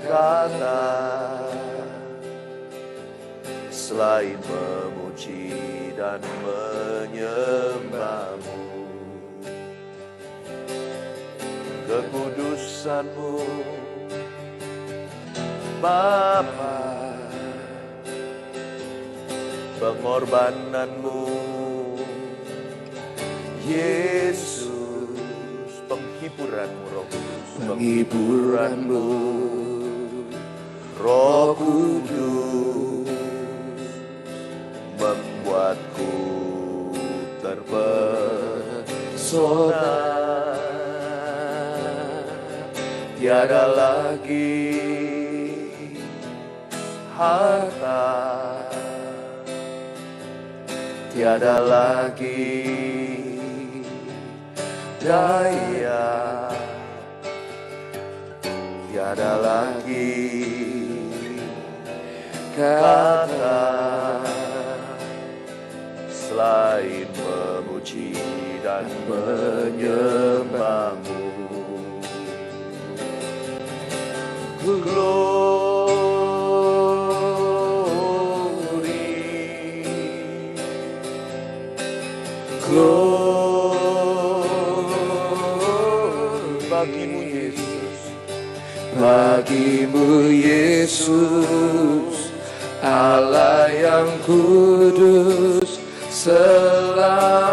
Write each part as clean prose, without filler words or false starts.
kata selain memuji dan menyembah-Mu. Kekudusan-Mu Bapa, pengorbanan-Mu Yesus, penghiburan-Mu Roh Kudus, penghiburan-Mu Roh Kudus membuatku terpesona. Tiada lagi harta, tiada lagi daya, tiada lagi kata selain memuji dan menyembah-Mu. Glory bagimu Yesus, bagimu Yesus, Allah yang kudus selamanya.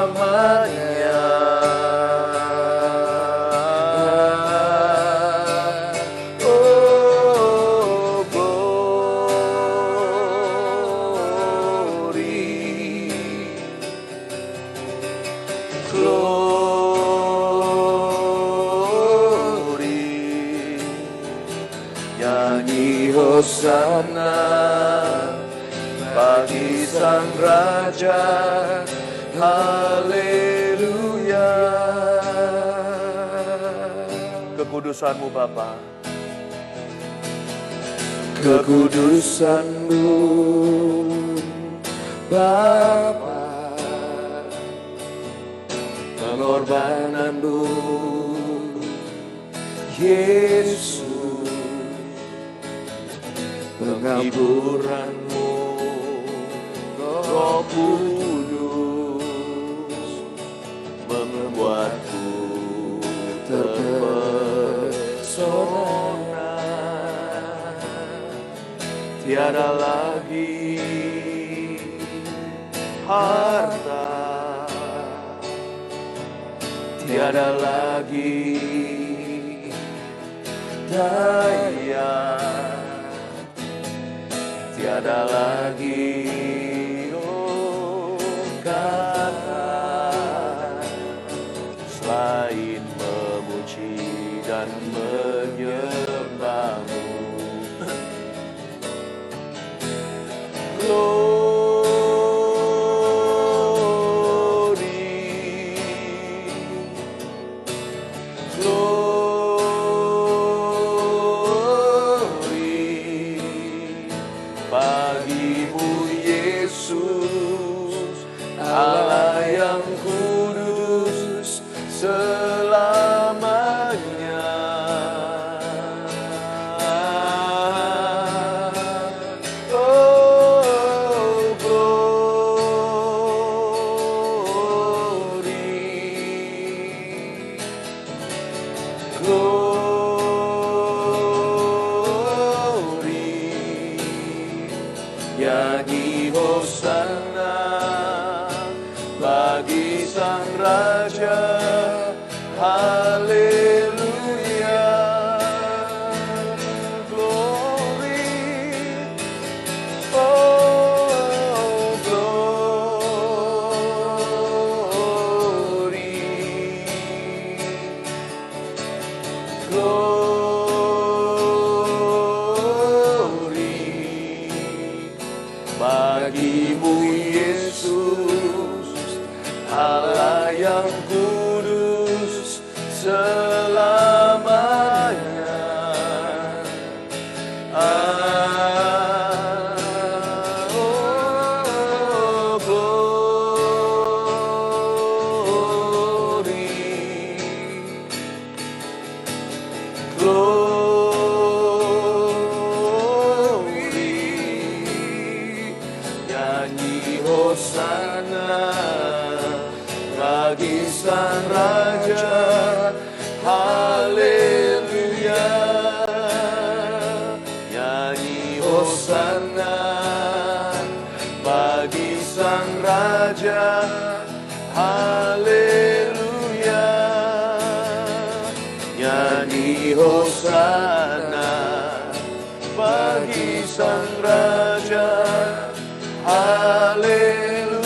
Oh, glory, nyanyi hosana bagi Sang Raja, haleluya. Kekudusan-Mu Bapa, kekudusan-Mu Bapa, pengorbanan-Mu Yesus, penghiburan-Mu Roh Kudus membuatku terpesona. Tiada lagi harta, tiada lagi daya, tiada lagi kata selain memuji dan menyembah-Mu. Glory bagimu Yesus, Allah yang kudus selamanya. Oh, glory, nyanyi hosana bagi Sang Raja, haleluya. Glory, oh glory, glory bagimu Yesus, Allah yang kudus selamanya. Oh, glory, Puji Hosana bagi Sang Raja. Haleluya.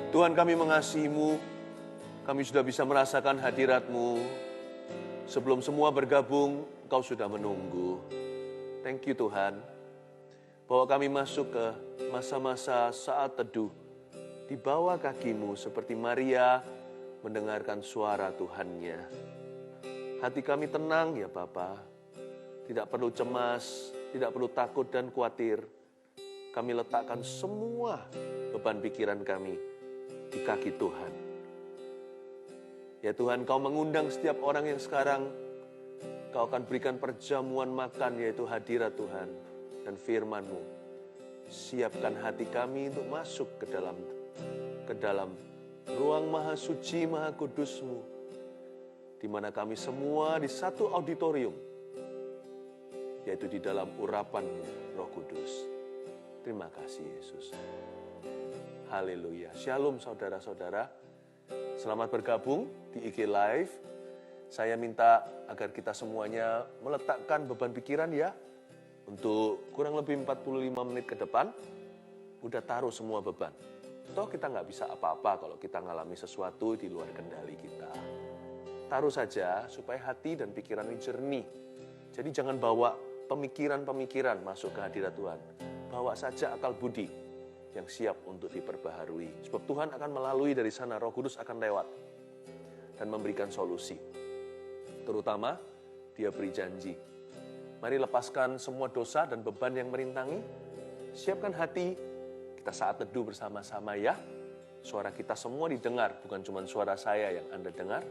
Tuhan, kami mengasihi-Mu. Kami sudah bisa merasakan hadirat-Mu. Sebelum semua bergabung, Engkau sudah menunggu. Thank you Tuhan, bahwa kami masuk ke masa-masa saat teduh di bawah kaki-Mu seperti Maria mendengarkan suara Tuhannya. Hati kami tenang ya Bapa, tidak perlu cemas, tidak perlu takut dan khawatir. Kami letakkan semua beban pikiran kami di kaki Tuhan. Ya Tuhan, Kau mengundang setiap orang yang sekarang Kau akan berikan perjamuan makan, yaitu hadirat Tuhan dan firman-Mu. Siapkan hati kami untuk masuk ke dalam ruang maha suci, maha kudus-Mu, di mana kami semua di satu auditorium, yaitu di dalam urapan-Mu, Roh Kudus. Terima kasih Yesus. Haleluya. Shalom saudara-saudara. Selamat bergabung di IG Live. Saya minta agar kita semuanya meletakkan beban pikiran ya. Untuk kurang lebih 45 menit ke depan, udah taruh semua beban. Toh kita nggak bisa apa-apa kalau kita ngalami sesuatu di luar kendali kita. Taruh saja supaya hati dan pikiran ini jernih. Jadi jangan bawa pemikiran-pemikiran masuk ke hadirat Tuhan. Bawa saja akal budi yang siap untuk diperbaharui. Sebab Tuhan akan melalui dari sana, Roh Kudus akan lewat dan memberikan solusi. Terutama, Dia beri janji. Mari lepaskan semua dosa dan beban yang merintangi. Siapkan hati, kita saat teduh bersama-sama ya. Suara kita semua didengar, bukan cuma suara saya yang Anda dengar.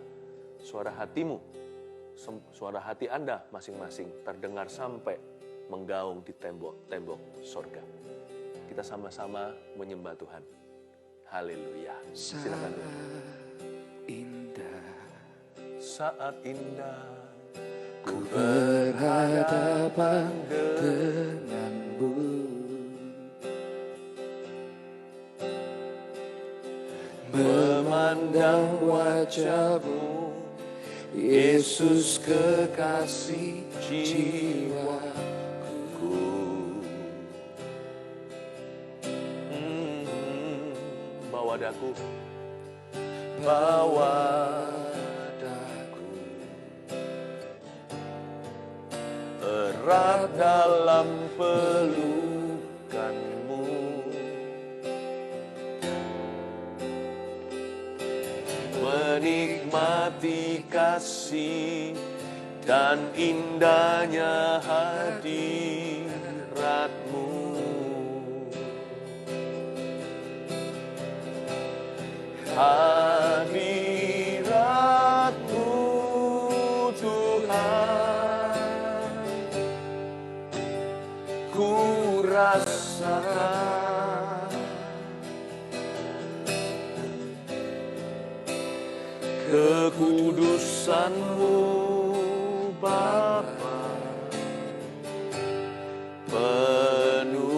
Suara hatimu, suara hati Anda masing-masing terdengar sampai menggaung di tembok-tembok surga. Kita sama-sama menyembah Tuhan. Haleluya. Silakan. Saat indah ku berhadapan denganmu, memandang wajah-Mu, Yesus kekasih jiwaku. Bawa daku, bawa erat dalam pelukan-Mu, menikmati kasih dan indahnya hadirat-Mu. Hadirat-Mu Tuhan, ku rasakan kekudusan-Mu Bapa, penuhiku.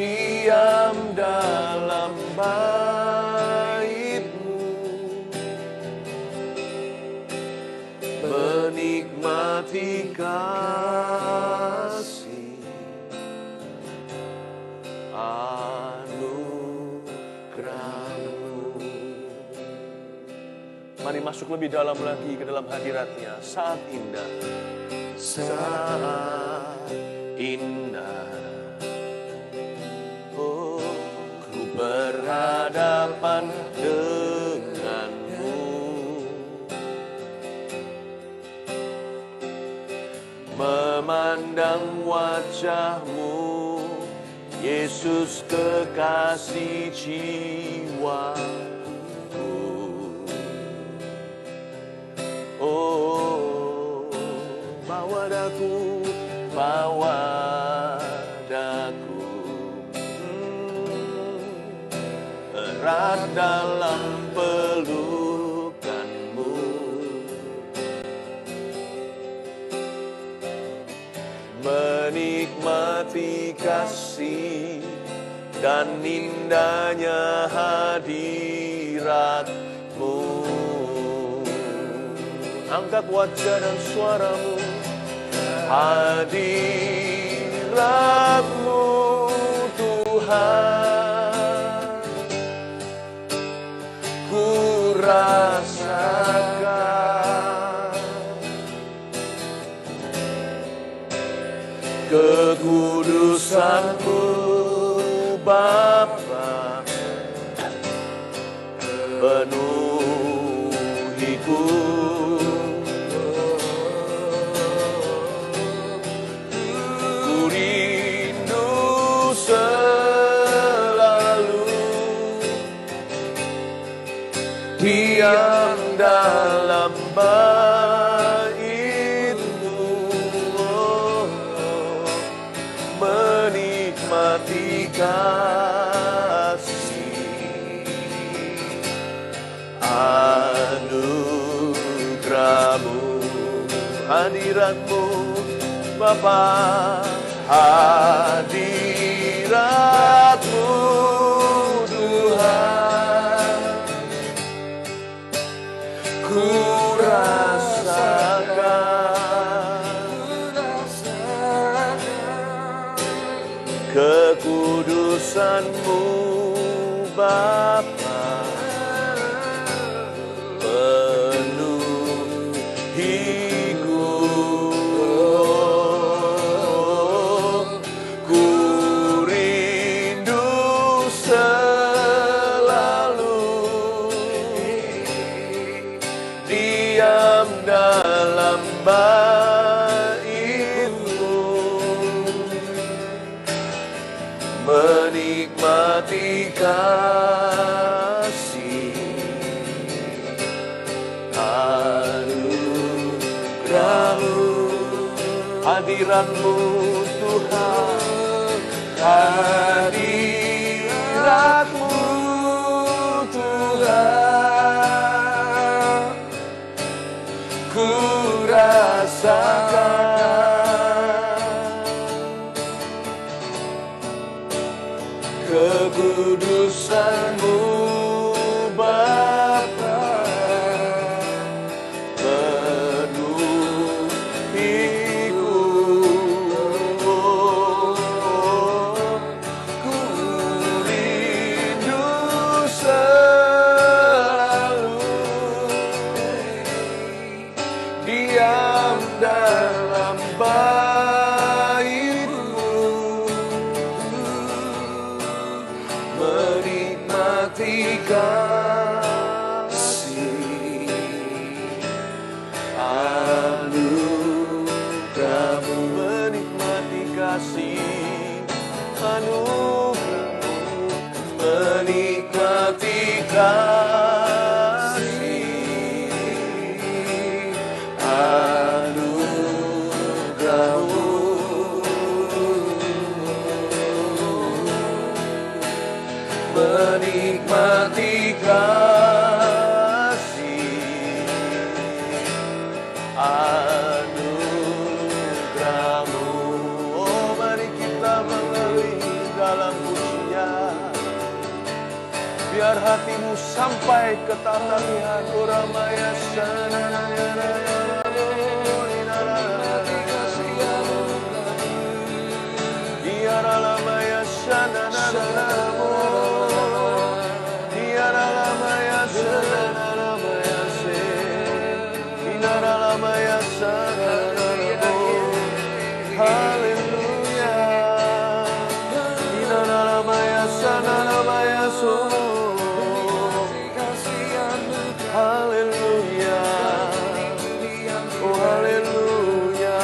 Diam dalam bait-Mu, menikmati kasih anugerah-Mu. Mari masuk lebih dalam lagi ke dalam hadirat-Nya. Saat indah, saat indah, berhadapan denganmu, memandang wajah-Mu, Yesus kekasih jiwaku. Oh, bawa daku, bawa daku erat dalam pelukan-Mu, menikmati kasih dan indahnya hadirat-Mu. Angkat wajah dan suaramu. Hadirat-Mu Tuhan, ku rasakan kekudusan-Mu Bapa, penuhiku. Ku rindu selalu diam dalam bait-Mu, menikmati kasih anugerah-Mu, hadirat-Mu Bapa, hadirat-Mu Tuhan, ku rasakan kekudusan-Mu Bapa, penuhiku. Ku rindu selalu diam dalam bait-Mu, menikmati kasih anugerah-Mu, hadirat-Mu Tuhan, hadirat-Mu Tuhan, ku rasakan kekudusan-Mu Bapa, penuhiku. Ku rindu selalu diam dalam bait-Mu, menikmati kasih anugerah-Mu, menikmati kasih anugerah-Mu, menikmati kasih anugerah-Mu, menikmati kasih anugerah-Mu. Oh, mari kita mengalir dalam pujian, biar hatimu sampai ke tata lihat Uramaya Sana. Diaralamaya Sana, diaralamaya Sana, diaralamaya Sana. Haleluya, diaralamaya Sana, diaralamaya Sana. Haleluya, oh haleluya,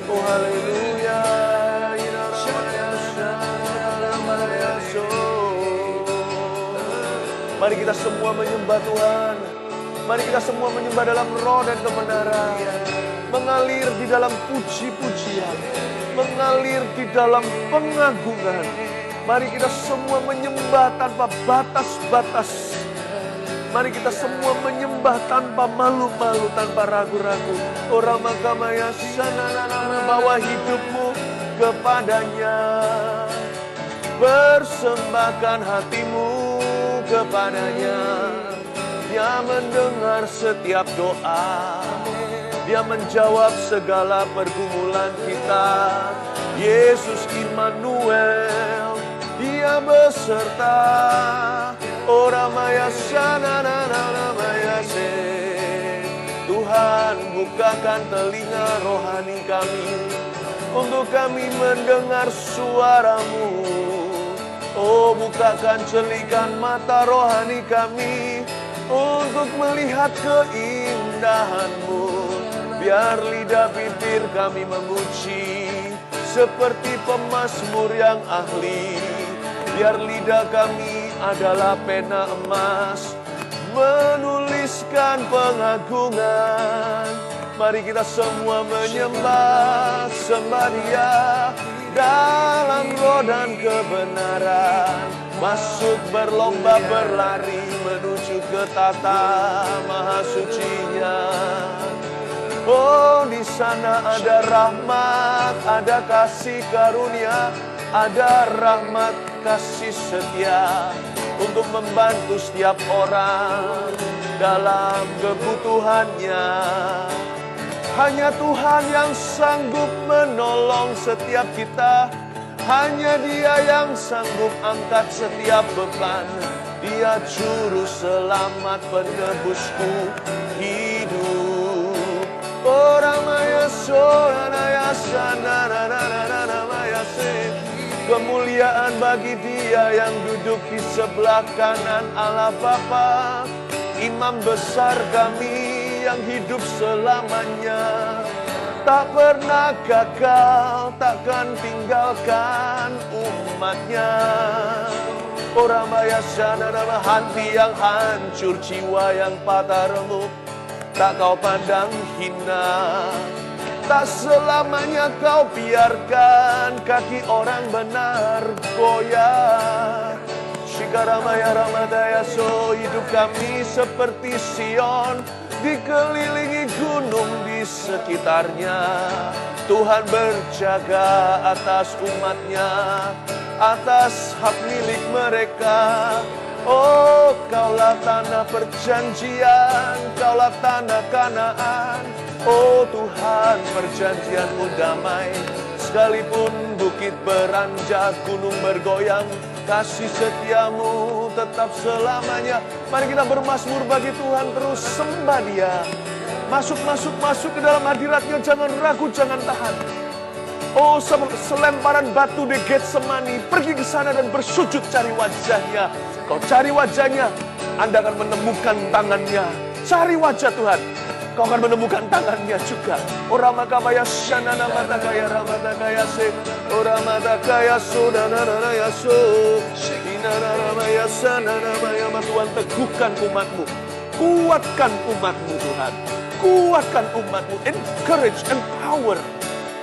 oh haleluya. Mari kita semua menyembah Tuhan. Mari kita semua menyembah dalam roh dan kebenaran. Mengalir di dalam puji-pujian. Mengalir di dalam pengagungan. Mari kita semua menyembah tanpa batas-batas. Mari kita semua menyembah tanpa malu-malu, tanpa ragu-ragu. Orang makamaya sana, bawa hidupmu, kepadanya. Persembahkan hatimu kepadanya. Dia mendengar setiap doa. Dia menjawab segala pergumulan kita. Yesus Immanuel, Dia beserta. Ora maya sana na na na maya se. Tuhan, bukakan telinga rohani kami untuk kami mendengar suara-Mu. Oh, bukakan celikan mata rohani kami untuk melihat keindahan-Mu. Biar lidah bibir kami memuji seperti pemazmur yang ahli. Biar lidah kami adalah pena emas menuliskan pengagungan. Mari kita semua menyembah, sembah Dia dalam roh dan kebenaran. Masuk berlomba berlari menuju ke tata maha sucinya. Oh, di sana ada rahmat, ada kasih karunia, ada rahmat kasih setia untuk membantu setiap orang dalam kebutuhannya. Hanya Tuhan yang sanggup menolong setiap kita. Hanya Dia yang sanggup angkat setiap beban. Dia juru selamat penebusku hidup. Orang maya soranaya sana na na na na na maya se. Kemuliaan bagi Dia yang duduk di sebelah kanan Allah Bapa, Imam besar kami yang hidup selamanya. Tak pernah gagal, takkan tinggalkan umatnya. Orang maya sana nama hati yang hancur, jiwa yang patah remuk, tak Kau pandang hina. Tak selamanya Kau biarkan kaki orang benar goyah. Shikaramaya Ramadaya so, hidup kami seperti Sion, dikelilingi gunung di sekitarnya. Tuhan berjaga atas umatnya, atas hak milik mereka. Oh, Kaulah tanah perjanjian, Kaulah tanah Kanaan. Oh Tuhan, perjanjian-Mu damai. Sekalipun bukit beranjak, gunung bergoyang, kasih setia-Mu tetap selamanya. Mari kita bermazmur bagi Tuhan, terus sembah Dia. Masuk ke dalam hadirat-Nya, jangan ragu, jangan tahan. Oh, selemparan batu di Getsemani, pergi ke sana dan bersujud cari wajah-Nya. Kau cari wajah-Nya, Anda akan menemukan tangan-Nya. Cari wajah Tuhan, kau akan menemukan tangan-Nya juga. Oramakabaya shanana matakaya ramatakaya se. Oramakaya sudanana so. Inanaramaya sananamaya. Tuhan, teguhkan umat-Mu. Kuatkan umat-Mu Tuhan. Kuatkan umat-Mu. Encourage, empower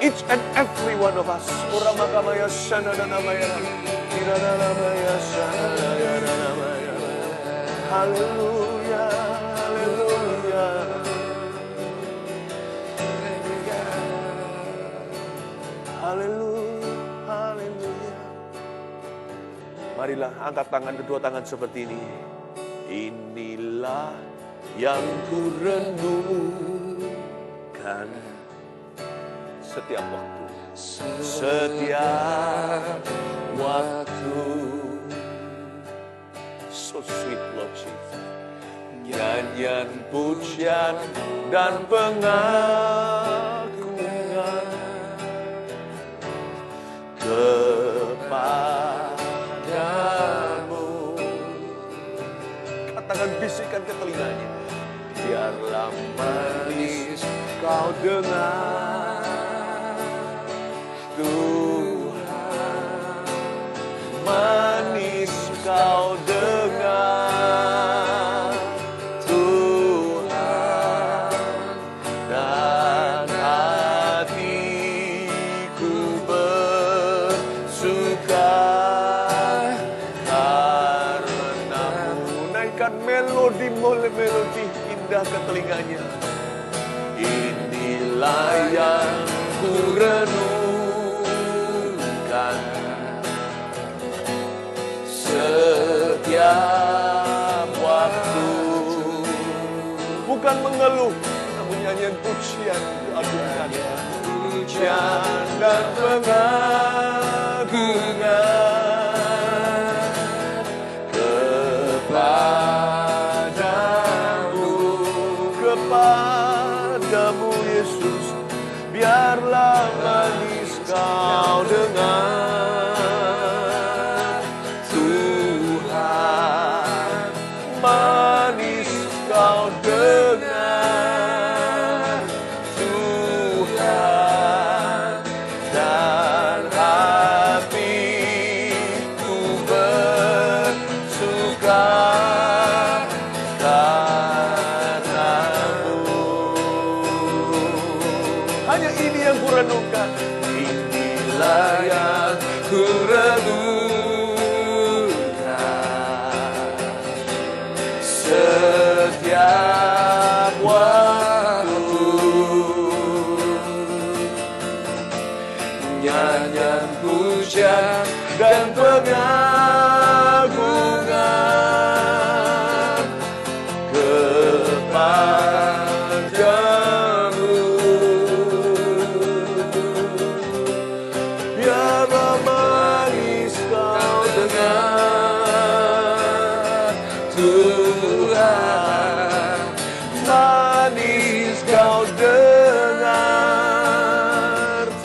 each and every one of us. Oramakabaya shananamaya. Inanaramaya sananamaya. Haleluya, haleluya. Haleluya, haleluya. Marilah angkat tangan, kedua tangan seperti ini. Inilah yang ku renungkan setiap waktu. Setiap waktu. So sweet Lord Jesus. Nyanyian pujian dan pengagungan kepadamu. Katakan, bisikan ke telinganya. Biarlah manis kau dengar, Tuhan. Manis kau dengar, Tuhan. Dan hatiku bersuka karenamu. Naikkan melodi indah ke telinganya. Inilah yang ku renungkan bukan mengeluh, namun nyanyian pujian diagunkan. Pujian dan pengagungan kepadamu Yesus, biarlah manis kau dengar. Tuhan, manis kau dengar. Tuhan, dan hatiku bersuka karena-Mu. Hanya ini yang kurenungkan, inilah yang kurenungkan setiap waktu. Nyanyian pujian dan pengagungan kepadamu. Biarlah manis kau dengar. Tuhan, manis kau dengar.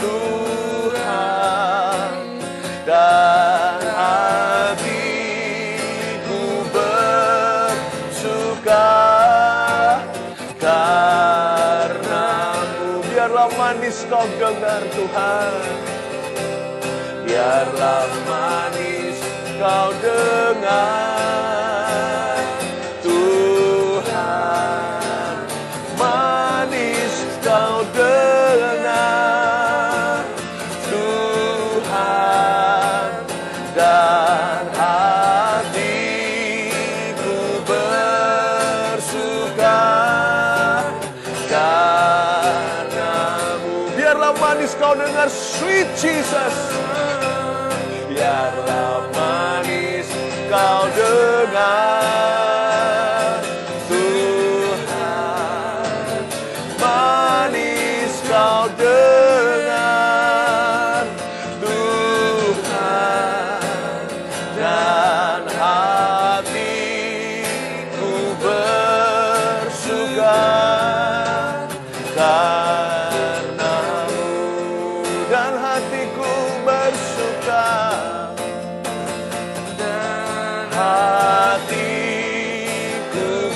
Tuhan, dan hatiku bersuka karena-Mu. Biarlah manis kau dengar Tuhan. Biarlah manis kau dengar. Tuhan, manis kau dengar. Tuhan, dan hatiku bersuka karena-Mu. Biarlah manis kau dengar, sweet Jesus. Biarlah manis kau dengar. Tuhan, manis kau dengar. Tuhan, dan hatiku bersuka karena-Mu. Dan hatiku bersuka, dan hatiku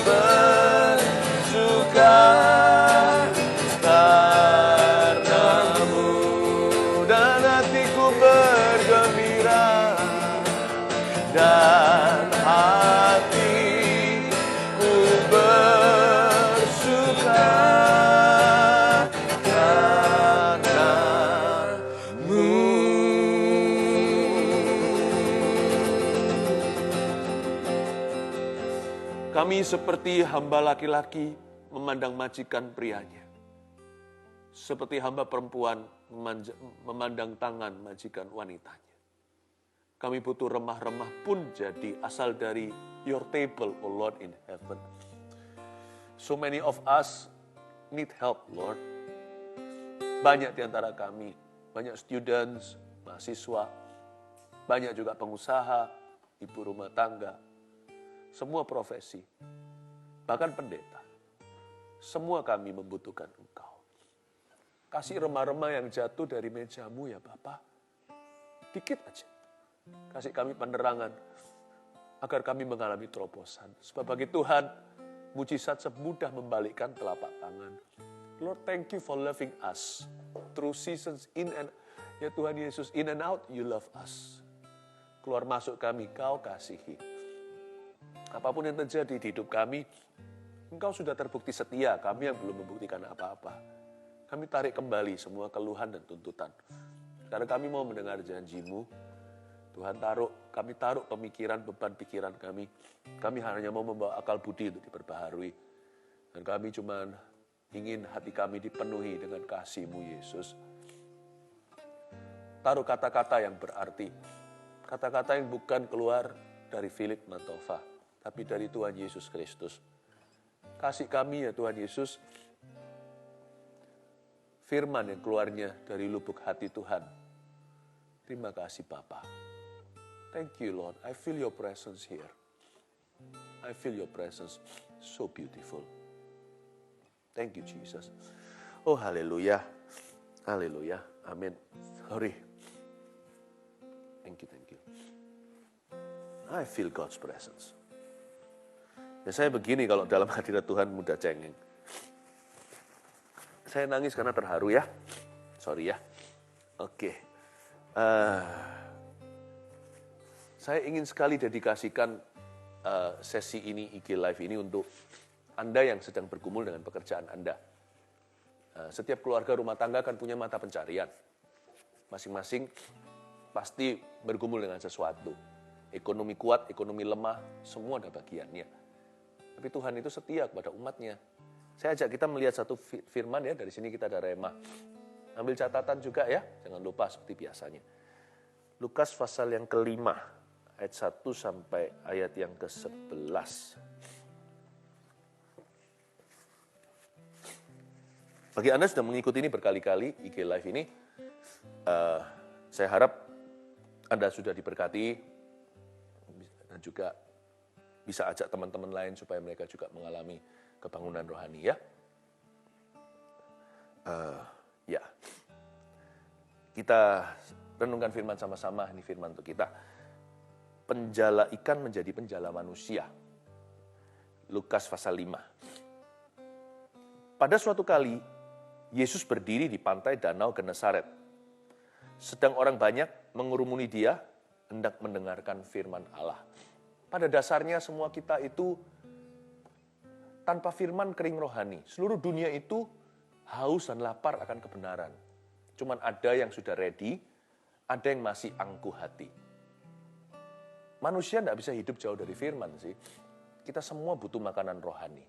bersuka karena-Mu. Dan hatiku bergembira, dan hatiku bersuka karena-Mu. Kami seperti hamba laki-laki memandang majikan prianya, seperti hamba perempuan memandang tangan majikan wanitanya. Kami butuh remah-remah pun jadi asal dari your table, O Lord in heaven. So many of us need help, Lord. Banyak di antara kami, banyak students, mahasiswa, banyak juga pengusaha, ibu rumah tangga, semua profesi, bahkan pendeta. Semua kami membutuhkan Engkau. Kasih remah-remah yang jatuh dari meja-Mu ya Bapa. Dikit aja. Kasih kami penerangan agar kami mengalami terobosan. Sebab bagi Tuhan, mujizat semudah membalikkan telapak tangan. Lord, thank you for loving us. Through seasons in and ya Tuhan Yesus, in and out, you love us. Keluar masuk kami, Kau kasihi. Apapun yang terjadi di hidup kami, Engkau sudah terbukti setia, kami yang belum membuktikan apa-apa. Kami tarik kembali semua keluhan dan tuntutan. Karena kami mau mendengar janji-Mu, Tuhan kami taruh pemikiran, beban pikiran kami. Kami hanya mau membawa akal budi untuk diperbaharui. Dan kami cuma ingin hati kami dipenuhi dengan kasih-Mu Yesus. Taruh kata-kata yang berarti. Kata-kata yang bukan keluar dari Philip Mantova, tapi dari Tuhan Yesus Kristus. kasih kami ya Tuhan Yesus, firman yang keluarnya dari lubuk hati Tuhan. Terima kasih Bapa. Thank you Lord, I feel your presence here. I feel your presence, so beautiful. Thank you Jesus. Oh haleluya, haleluya, amin. Sorry. Thank you. I feel God's presence. Ya, saya begini kalau dalam hadirat Tuhan mudah cengeng. Saya nangis karena terharu ya. Sorry ya. Oke. Saya ingin sekali dedikasikan sesi ini, IG Live ini untuk Anda yang sedang bergumul dengan pekerjaan Anda. Setiap keluarga rumah tangga kan punya mata pencarian. Masing-masing pasti bergumul dengan sesuatu. Ekonomi kuat, ekonomi lemah, semua ada bagiannya. Tapi Tuhan itu setia kepada umatnya. Saya ajak kita melihat satu firman ya, dari sini kita ada rema. Ambil catatan juga ya, jangan lupa seperti biasanya. Lukas pasal yang kelima, ayat 1 sampai ayat yang ke-11. Bagi Anda sudah mengikuti ini berkali-kali, IG Live ini, saya harap Anda sudah diberkati, dan juga bisa ajak teman-teman lain supaya mereka juga mengalami kebangunan rohani ya. Ya, kita renungkan firman sama-sama, ini firman untuk kita. Penjala ikan menjadi penjala manusia. Lukas pasal 5. Pada suatu kali, Yesus berdiri di pantai Danau Genesaret. Sedang orang banyak mengurumuni dia, hendak mendengarkan firman Allah. Pada dasarnya semua kita itu tanpa firman kering rohani. Seluruh dunia itu haus dan lapar akan kebenaran. Cuman ada yang sudah ready, ada yang masih angkuh hati. Manusia tidak bisa hidup jauh dari firman sih. Kita semua butuh makanan rohani.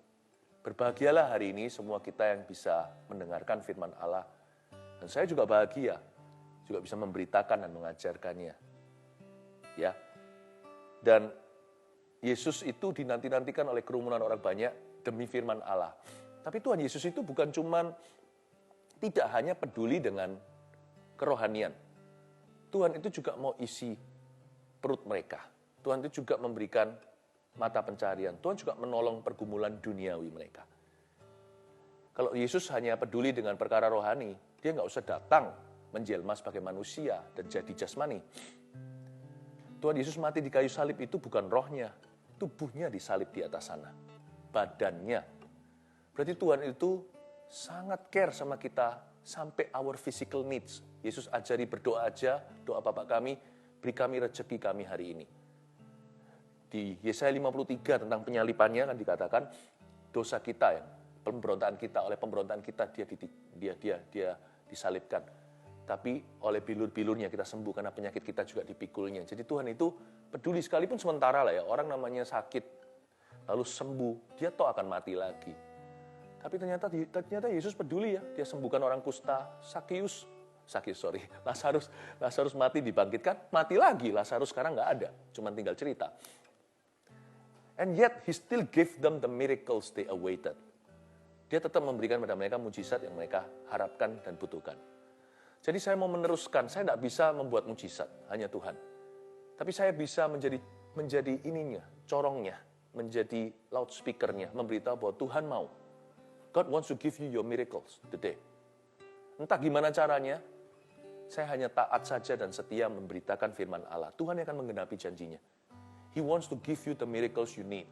Berbahagialah hari ini semua kita yang bisa mendengarkan firman Allah. Dan saya juga bahagia, juga bisa memberitakan dan mengajarkannya. Ya. Dan Yesus itu dinanti-nantikan oleh kerumunan orang banyak demi firman Allah. Tapi Tuhan Yesus itu bukan cuman tidak hanya peduli dengan kerohanian. Tuhan itu juga mau isi perut mereka. Tuhan itu juga memberikan mata pencarian. Tuhan juga menolong pergumulan duniawi mereka. Kalau Yesus hanya peduli dengan perkara rohani, dia nggak usah datang menjelma sebagai manusia dan jadi jasmani. Tuhan Yesus mati di kayu salib itu bukan rohnya, tubuhnya disalib di atas sana, badannya. Berarti Tuhan itu sangat care sama kita sampai our physical needs. Yesus ajari berdoa aja, doa Bapa kami, beri kami rezeki kami hari ini. Di Yesaya 53 tentang penyalipannya kan dikatakan dosa kita yang pemberontakan kita, oleh pemberontakan kita dia disalibkan. Tapi oleh bilur-bilurnya kita sembuh karena penyakit kita juga dipikulnya. Jadi Tuhan itu peduli sekalipun sementara lah ya. Orang namanya sakit lalu sembuh, dia toh akan mati lagi. Tapi ternyata Yesus peduli ya. Dia sembuhkan orang kusta, Lazarus mati dibangkitkan, mati lagi. Lazarus sekarang nggak ada, cuma tinggal cerita. And yet he still gave them the miracles they awaited. Dia tetap memberikan pada mereka mujizat yang mereka harapkan dan butuhkan. Jadi saya mau meneruskan, saya tidak bisa membuat mujizat, hanya Tuhan. Tapi saya bisa menjadi ininya, corongnya, menjadi loudspeakernya, memberitahu bahwa Tuhan mau. God wants to give you your miracles today. Entah gimana caranya, saya hanya taat saja dan setia memberitakan firman Allah. Tuhan akan menggenapi janjinya. He wants to give you the miracles you need.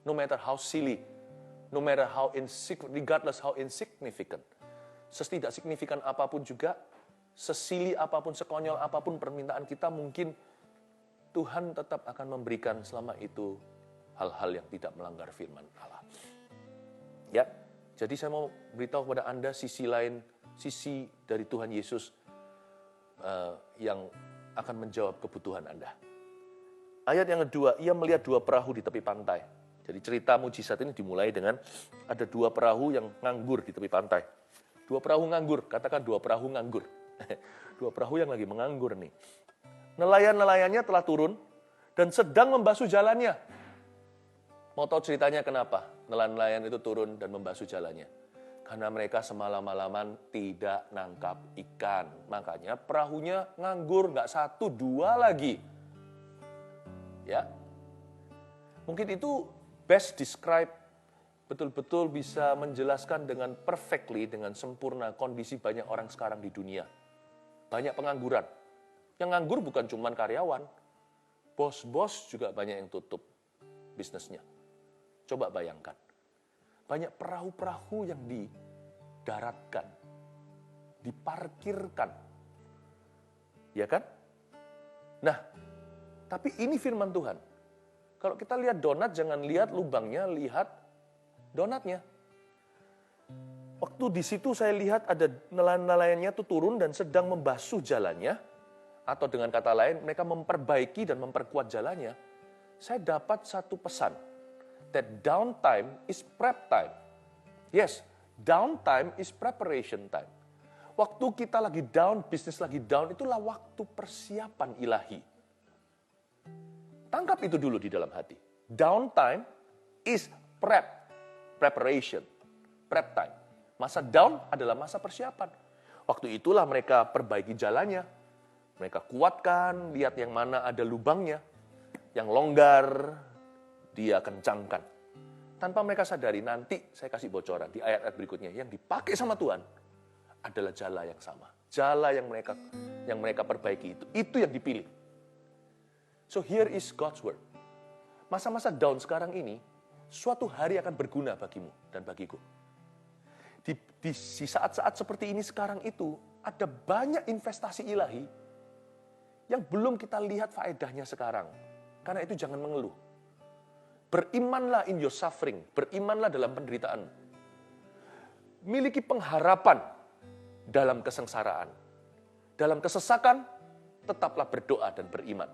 No matter how silly, no matter how regardless how insignificant. Setidak signifikan apapun juga, sesili apapun, sekonyol apapun permintaan kita, mungkin Tuhan tetap akan memberikan selama itu hal-hal yang tidak melanggar firman Allah. Ya, jadi saya mau beritahu kepada Anda sisi lain, sisi dari Tuhan Yesus yang akan menjawab kebutuhan Anda. Ayat yang kedua, ia melihat dua perahu di tepi pantai. Jadi cerita mujizat ini dimulai dengan ada dua perahu yang nganggur di tepi pantai. Dua perahu nganggur, katakan dua perahu nganggur. Dua perahu yang lagi menganggur nih. Nelayan-nelayannya telah turun dan sedang membasuh jalannya. Mau tahu ceritanya kenapa? nelayan-nelayan itu turun dan membasuh jalannya. Karena mereka semalam-malaman tidak nangkap ikan. Makanya perahunya nganggur, nggak 1, 2 lagi. Ya, mungkin itu best describe, betul-betul bisa menjelaskan dengan perfectly, dengan sempurna kondisi banyak orang sekarang di dunia. Banyak pengangguran. Yang nganggur bukan cuma karyawan. Bos-bos juga banyak yang tutup bisnisnya. Coba bayangkan. Banyak perahu-perahu yang didaratkan, diparkirkan. Ya kan? Nah, tapi ini firman Tuhan. Kalau kita lihat donat, jangan lihat lubangnya, lihat donatnya. Waktu di situ saya lihat ada nelayan-nelayannya itu turun dan sedang membasuh jalannya, atau dengan kata lain, mereka memperbaiki dan memperkuat jalannya. Saya dapat satu pesan, that downtime is prep time. Yes, downtime is preparation time. Waktu kita lagi down, bisnis lagi down, itulah waktu persiapan ilahi. Tangkap itu dulu di dalam hati. Downtime is preparation, prep time. Masa down adalah masa persiapan. Waktu itulah mereka perbaiki jalannya. Mereka kuatkan, lihat yang mana ada lubangnya. Yang longgar, dia kencangkan. Tanpa mereka sadari, nanti saya kasih bocoran di ayat-ayat berikutnya. Yang dipakai sama Tuhan adalah jala yang sama. Jala yang mereka perbaiki itu yang dipilih. So here is God's word. Masa-masa down sekarang ini, suatu hari akan berguna bagimu dan bagiku. Di saat-saat seperti ini sekarang itu, ada banyak investasi ilahi yang belum kita lihat faedahnya sekarang. Karena itu jangan mengeluh. Berimanlah in your suffering, berimanlah dalam penderitaan. Miliki pengharapan dalam kesengsaraan. Dalam kesesakan, tetaplah berdoa dan beriman.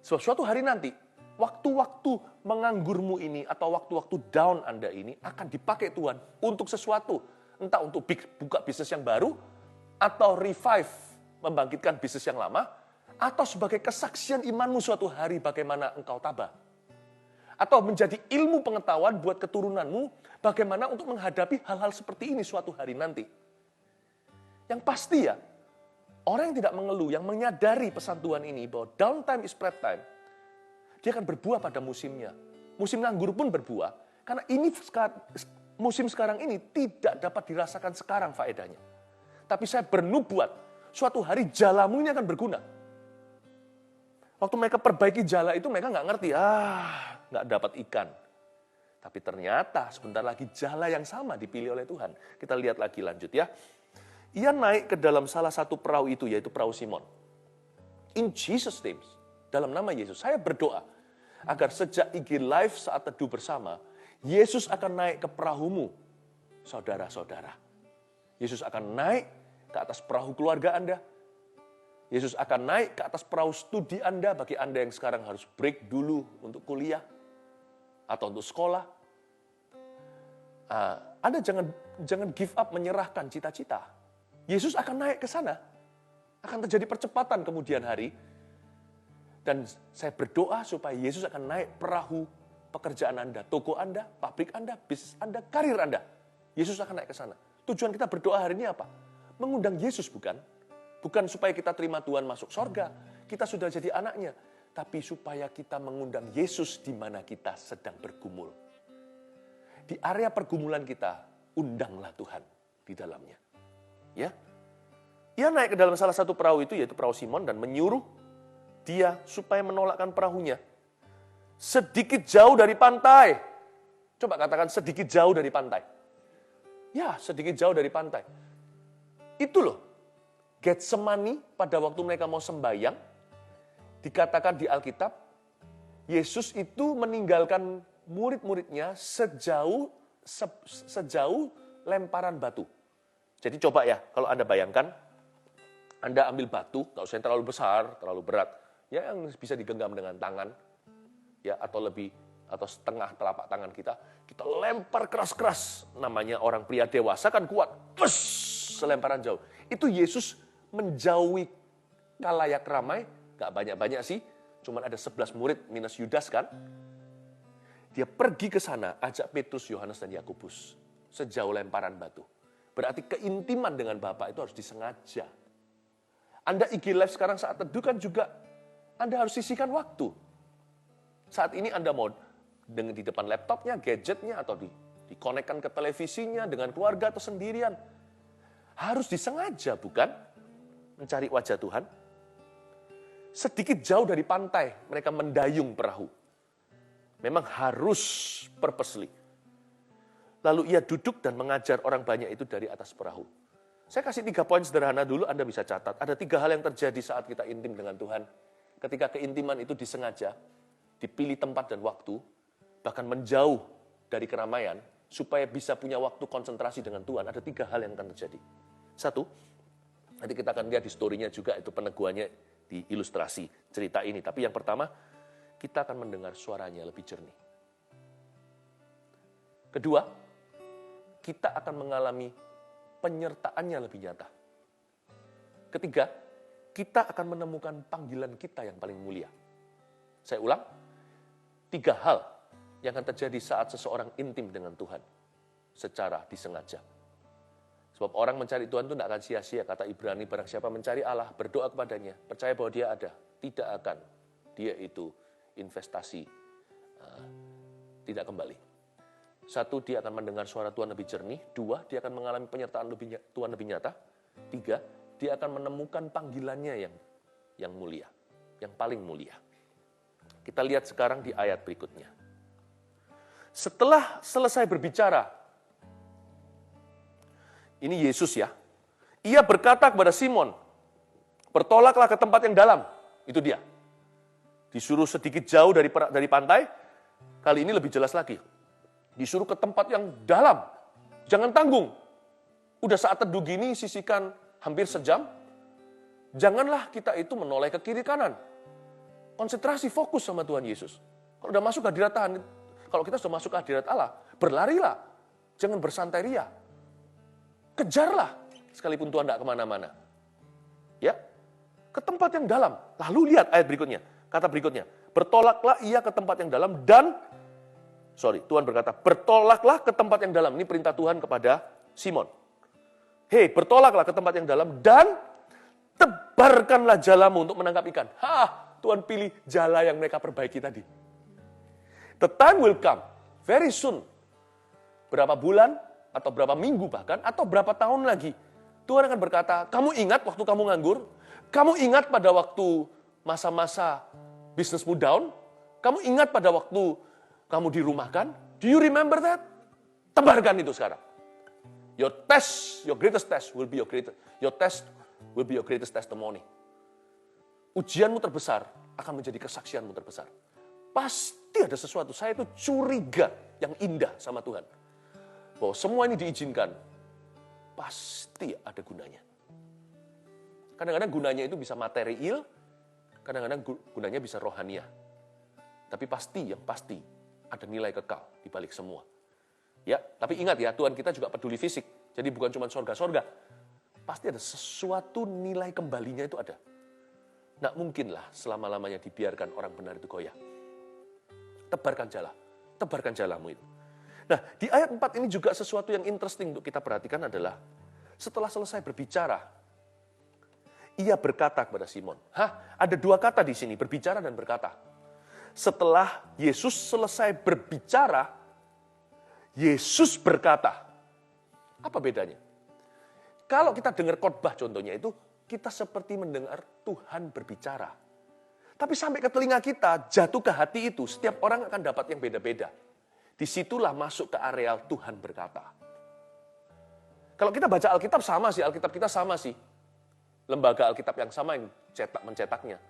Sebab suatu hari nanti, waktu-waktu menganggurmu ini atau waktu-waktu down Anda ini akan dipakai Tuhan untuk sesuatu. Entah untuk buka bisnis yang baru, atau revive, membangkitkan bisnis yang lama, atau sebagai kesaksian imanmu suatu hari bagaimana engkau tabah. Atau menjadi ilmu pengetahuan buat keturunanmu bagaimana untuk menghadapi hal-hal seperti ini suatu hari nanti. Yang pasti ya, orang yang tidak mengeluh, yang menyadari pesan Tuhan ini bahwa downtime is prep time, dia akan berbuah pada musimnya. Musim nganggur pun berbuah, karena ini musim sekarang ini tidak dapat dirasakan sekarang faedahnya. Tapi saya bernubuat, suatu hari jalamu ini akan berguna. Waktu mereka perbaiki jala itu mereka nggak ngerti, nggak dapat ikan. Tapi ternyata sebentar lagi jala yang sama dipilih oleh Tuhan. Kita lihat lagi lanjut ya. Ia naik ke dalam salah satu perahu itu, yaitu perahu Simon. In Jesus' name, dalam nama Yesus, saya berdoa agar sejak IG Live saat teduh bersama, Yesus akan naik ke perahumu, saudara-saudara. Yesus akan naik ke atas perahu keluarga Anda. Yesus akan naik ke atas perahu studi Anda, bagi Anda yang sekarang harus break dulu untuk kuliah atau untuk sekolah. Anda jangan give up, menyerahkan cita-cita. Yesus akan naik ke sana. Akan terjadi percepatan kemudian hari. Dan saya berdoa supaya Yesus akan naik perahu pekerjaan Anda, toko Anda, pabrik Anda, bisnis Anda, karir Anda. Yesus akan naik ke sana. Tujuan kita berdoa hari ini apa? Mengundang Yesus, bukan? Bukan supaya kita terima Tuhan masuk sorga, kita sudah jadi anaknya. Tapi supaya kita mengundang Yesus di mana kita sedang bergumul. Di area pergumulan kita, undanglah Tuhan di dalamnya. Ya, ia naik ke dalam salah satu perahu itu, yaitu perahu Simon, dan menyuruh dia supaya menolakkan perahunya sedikit jauh dari pantai. Coba katakan sedikit jauh dari pantai. Ya, sedikit jauh dari pantai. Itu loh, Getsemani pada waktu mereka mau sembahyang, dikatakan di Alkitab, Yesus itu meninggalkan murid-muridnya sejauh lemparan batu. Jadi coba ya, kalau Anda bayangkan, Anda ambil batu, nggak usah yang terlalu besar, terlalu berat, ya yang bisa digenggam dengan tangan, ya atau setengah telapak tangan kita lempar keras-keras. Namanya orang pria dewasa kan kuat, selemparan jauh. Itu Yesus menjauhi kalayak ramai, nggak banyak-banyak sih, cuman ada 11 murid minus Yudas kan. Dia pergi ke sana, ajak Petrus, Yohanes, dan Yakobus. Sejauh lemparan batu. Berarti keintiman dengan Bapa itu harus disengaja. Anda IG Live sekarang saat teduh kan juga, Anda harus sisihkan waktu. Saat ini Anda mau di depan laptopnya, gadgetnya, atau dikonekkan ke televisinya dengan keluarga atau sendirian. Harus disengaja, bukan? Mencari wajah Tuhan. Sedikit jauh dari pantai, mereka mendayung perahu. Memang harus purposely. Lalu ia duduk dan mengajar orang banyak itu dari atas perahu. Saya kasih 3 poin sederhana dulu, Anda bisa catat. Ada 3 hal yang terjadi saat kita intim dengan Tuhan. Ketika keintiman itu disengaja, dipilih tempat dan waktu, bahkan menjauh dari keramaian, supaya bisa punya waktu konsentrasi dengan Tuhan, ada 3 hal yang akan terjadi. 1, nanti kita akan lihat di story-nya juga, itu peneguhannya di ilustrasi cerita ini. Tapi yang pertama, kita akan mendengar suaranya lebih jernih. Kedua, kita akan mengalami penyertaannya lebih nyata. Ketiga, kita akan menemukan panggilan kita yang paling mulia. Saya ulang, 3 hal yang akan terjadi saat seseorang intim dengan Tuhan secara disengaja. Sebab orang mencari Tuhan itu tidak akan sia-sia. Kata Ibrani, barang siapa mencari Allah, berdoa kepadanya, percaya bahwa dia ada, tidak akan dia itu investasi tidak kembali. 1, dia akan mendengar suara Tuhan lebih jernih. 2, dia akan mengalami penyertaan Tuhan lebih nyata. 3, dia akan menemukan panggilannya yang mulia, yang paling mulia. Kita lihat sekarang di ayat berikutnya. Setelah selesai berbicara, ini Yesus ya, ia berkata kepada Simon, bertolaklah ke tempat yang dalam. Itu dia. Disuruh sedikit jauh dari pantai, kali ini lebih jelas lagi. Disuruh ke tempat yang dalam, jangan tanggung. Udah saat teduh gini, sisihkan hampir sejam, janganlah kita itu menoleh ke kiri kanan. Konsentrasi, fokus sama Tuhan Yesus. Kalau udah masuk ke hadirat Tuhan, kalau kita sudah masuk ke hadirat Allah, berlarilah, jangan bersantai ria. Kejarlah, sekalipun Tuhan tidak kemana-mana. Ya, ke tempat yang dalam. Lalu lihat ayat berikutnya, kata berikutnya, bertolaklah ia ke tempat yang dalam Tuhan berkata, bertolaklah ke tempat yang dalam. Ini perintah Tuhan kepada Simon. Hei, bertolaklah ke tempat yang dalam dan tebarkanlah jalamu untuk menangkap ikan. Tuhan pilih jala yang mereka perbaiki tadi. The time will come, very soon. Berapa bulan, atau berapa minggu bahkan, atau berapa tahun lagi. Tuhan akan berkata, kamu ingat waktu kamu nganggur? Kamu ingat pada waktu masa-masa bisnismu down? Kamu ingat pada waktu kamu dirumahkan? Do you remember that? Tebarkan itu sekarang. Your greatest test will be your greatest testimony. Ujianmu terbesar akan menjadi kesaksianmu terbesar. Pasti ada sesuatu. Saya itu curiga yang indah sama Tuhan. Bahwa semua ini diizinkan, pasti ada gunanya. Kadang-kadang gunanya itu bisa material, kadang-kadang gunanya bisa rohaniah. Tapi yang pasti ada nilai kekal di balik semua. Ya, tapi ingat ya, Tuhan kita juga peduli fisik. Jadi bukan cuma sorga-sorga. Pasti ada sesuatu nilai kembalinya itu ada. Nggak mungkinlah selama-lamanya dibiarkan orang benar itu goyah. Tebarkan jalamu itu. Nah, di ayat 4 ini juga sesuatu yang interesting untuk kita perhatikan adalah setelah selesai berbicara, ia berkata kepada Simon. Ada 2 kata di sini, berbicara dan berkata. Setelah Yesus selesai berbicara, Yesus berkata. Apa bedanya? Kalau kita dengar khotbah contohnya itu, kita seperti mendengar Tuhan berbicara. Tapi sampai ke telinga kita, jatuh ke hati itu, setiap orang akan dapat yang beda-beda. Disitulah masuk ke areal Tuhan berkata. Kalau kita baca Alkitab sama sih, Alkitab kita sama sih. Lembaga Alkitab yang sama yang mencetaknya.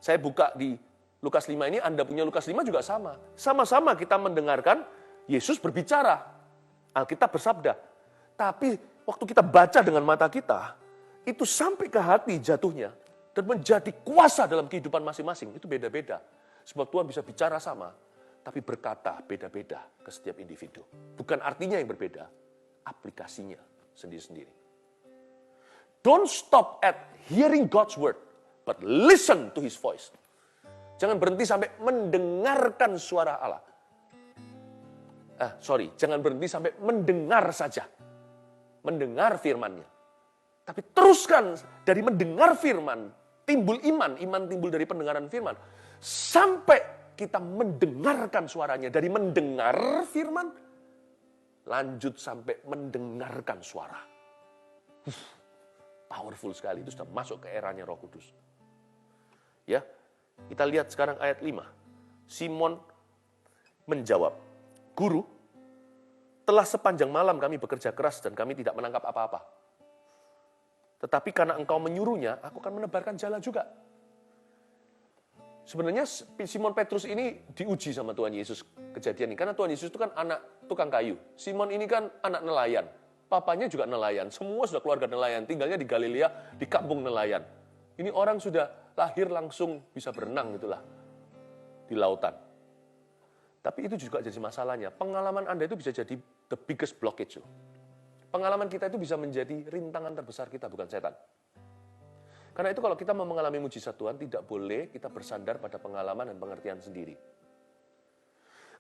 Saya buka di Lukas 5 ini, Anda punya Lukas 5 juga sama. Sama-sama kita mendengarkan Yesus berbicara. Alkitab bersabda. Tapi waktu kita baca dengan mata kita, itu sampai ke hati jatuhnya. Dan menjadi kuasa dalam kehidupan masing-masing. Itu beda-beda. Sebab Tuhan bisa bicara sama, tapi berkata beda-beda ke setiap individu. Bukan artinya yang berbeda, aplikasinya sendiri-sendiri. Don't stop at hearing God's word, but listen to His voice. Jangan berhenti sampai mendengarkan suara Allah. jangan berhenti sampai mendengar saja. Mendengar firman-Nya. Tapi teruskan dari mendengar firman, timbul iman. Iman timbul dari pendengaran firman. Sampai kita mendengarkan suaranya. Dari mendengar firman, lanjut sampai mendengarkan suara. Powerful sekali. Itu sudah masuk ke eranya Roh Kudus. Ya, kita lihat sekarang ayat 5. Simon menjawab, Guru, telah sepanjang malam kami bekerja keras dan kami tidak menangkap apa-apa. Tetapi karena engkau menyuruhnya, aku akan menebarkan jala juga. Sebenarnya Simon Petrus ini diuji sama Tuhan Yesus kejadian ini. Karena Tuhan Yesus itu kan anak tukang kayu. Simon ini kan anak nelayan. Papanya juga nelayan. Semua sudah keluarga nelayan. Tinggalnya di Galilea, di kampung nelayan. Ini orang sudah lahir langsung bisa berenang itulah di lautan. Tapi itu juga jadi masalahnya. Pengalaman Anda itu bisa jadi the biggest blockage. Pengalaman kita itu bisa menjadi rintangan terbesar kita, bukan setan. Karena itu kalau kita mau mengalami mujizat Tuhan, tidak boleh kita bersandar pada pengalaman dan pengertian sendiri.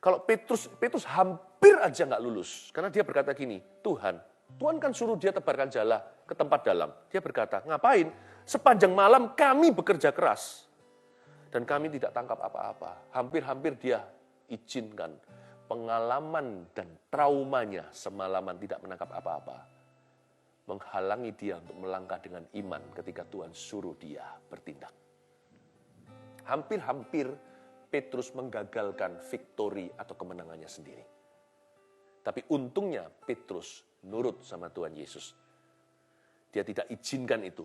Kalau Petrus hampir aja nggak lulus. Karena dia berkata gini, Tuhan kan suruh dia tebarkan jala ke tempat dalam. Dia berkata, ngapain? Sepanjang malam kami bekerja keras. Dan kami tidak tangkap apa-apa. Hampir-hampir dia izinkan pengalaman dan traumanya semalaman tidak menangkap apa-apa. Menghalangi dia untuk melangkah dengan iman ketika Tuhan suruh dia bertindak. Hampir-hampir Petrus menggagalkan victory atau kemenangannya sendiri. Tapi untungnya Petrus nurut sama Tuhan Yesus. Dia tidak izinkan itu.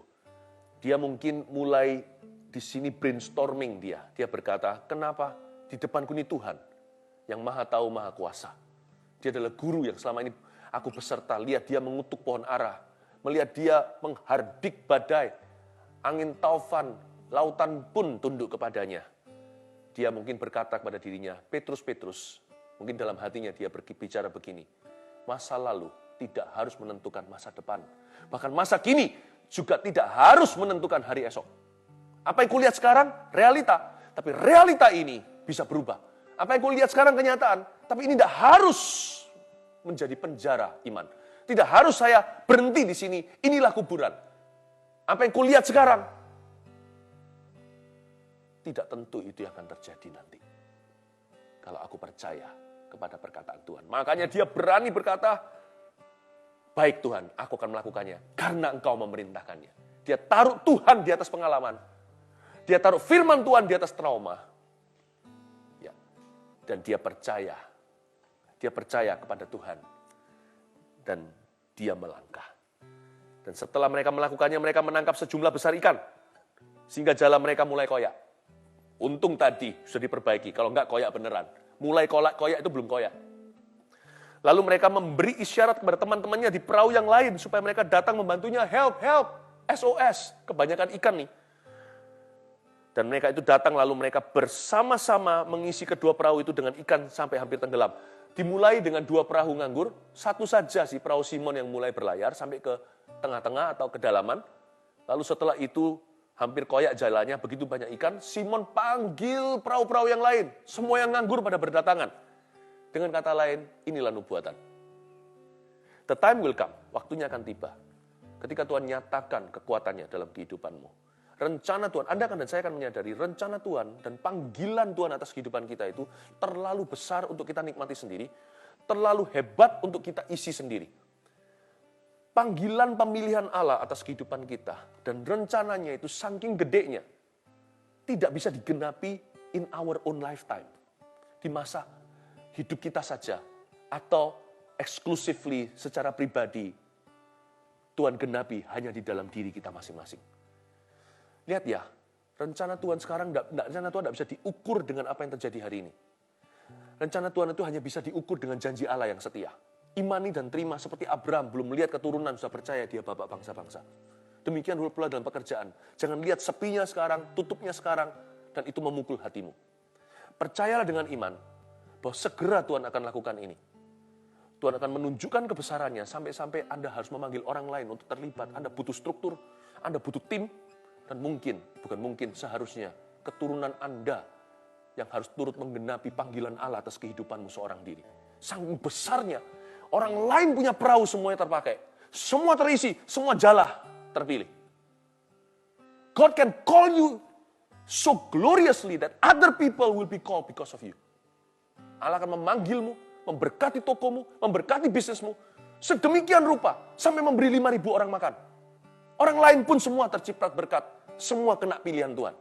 Dia mungkin mulai di sini brainstorming dia. Dia berkata, kenapa di depanku ini Tuhan yang maha tahu, maha kuasa. Dia adalah guru yang selama ini aku beserta. Lihat dia mengutuk pohon ara. Melihat dia menghardik badai. Angin taufan, lautan pun tunduk kepadanya. Dia mungkin berkata kepada dirinya, Petrus, Petrus. Mungkin dalam hatinya dia berbicara begini. Masa lalu tidak harus menentukan masa depan. Bahkan masa kini juga tidak harus menentukan hari esok. Apa yang kulihat sekarang? Realita. Tapi realita ini bisa berubah. Apa yang kulihat sekarang kenyataan, tapi ini tidak harus menjadi penjara iman. Tidak harus saya berhenti di sini, inilah kuburan. Apa yang kulihat sekarang, tidak tentu itu yang akan terjadi nanti. Kalau aku percaya kepada perkataan Tuhan. Makanya dia berani berkata, baik Tuhan, aku akan melakukannya, karena engkau memerintahkannya. Dia taruh Tuhan di atas pengalaman. Dia taruh firman Tuhan di atas trauma. Dan dia percaya kepada Tuhan. Dan dia melangkah. Dan setelah mereka melakukannya, mereka menangkap sejumlah besar ikan. Sehingga jala mereka mulai koyak. Untung tadi sudah diperbaiki, kalau enggak koyak beneran. Mulai koyak itu belum koyak. Lalu mereka memberi isyarat kepada teman-temannya di perahu yang lain, supaya mereka datang membantunya, help, SOS. Kebanyakan ikan nih. Dan mereka itu datang lalu mereka bersama-sama mengisi kedua perahu itu dengan ikan sampai hampir tenggelam. Dimulai dengan 2 perahu nganggur, satu saja si perahu Simon yang mulai berlayar sampai ke tengah-tengah atau kedalaman. Lalu setelah itu hampir koyak jalannya, begitu banyak ikan, Simon panggil perahu-perahu yang lain. Semua yang nganggur pada berdatangan. Dengan kata lain, inilah nubuatan. The time will come, waktunya akan tiba. Ketika Tuhan nyatakan kekuatannya dalam kehidupanmu. Rencana Tuhan, Anda dan saya akan menyadari rencana Tuhan dan panggilan Tuhan atas kehidupan kita itu terlalu besar untuk kita nikmati sendiri, terlalu hebat untuk kita isi sendiri. Panggilan pemilihan Allah atas kehidupan kita dan rencananya itu saking gedenya, tidak bisa digenapi in our own lifetime. Di masa hidup kita saja atau exclusively secara pribadi, Tuhan genapi hanya di dalam diri kita masing-masing. Lihat ya, rencana Tuhan sekarang, rencana Tuhan tidak bisa diukur dengan apa yang terjadi hari ini. Rencana Tuhan itu hanya bisa diukur dengan janji Allah yang setia. Imani dan terima seperti Abraham, belum melihat keturunan, sudah percaya dia bapak bangsa-bangsa. Demikian pula dalam pekerjaan. Jangan lihat sepinya sekarang, tutupnya sekarang, dan itu memukul hatimu. Percayalah dengan iman, bahwa segera Tuhan akan lakukan ini. Tuhan akan menunjukkan kebesarannya, sampai-sampai Anda harus memanggil orang lain untuk terlibat. Anda butuh struktur, Anda butuh tim, dan seharusnya keturunan Anda yang harus turut menggenapi panggilan Allah atas kehidupanmu seorang diri. saking besarnya. Orang lain punya perahu, semuanya terpakai. Semua terisi, semua jala terpilih. God can call you so gloriously that other people will be called because of you. Allah akan memanggilmu, memberkati tokomu, memberkati bisnismu, sedemikian rupa, sampai memberi 5.000 orang makan. Orang lain pun semua terciprat berkat, semua kena pilihan Tuhan.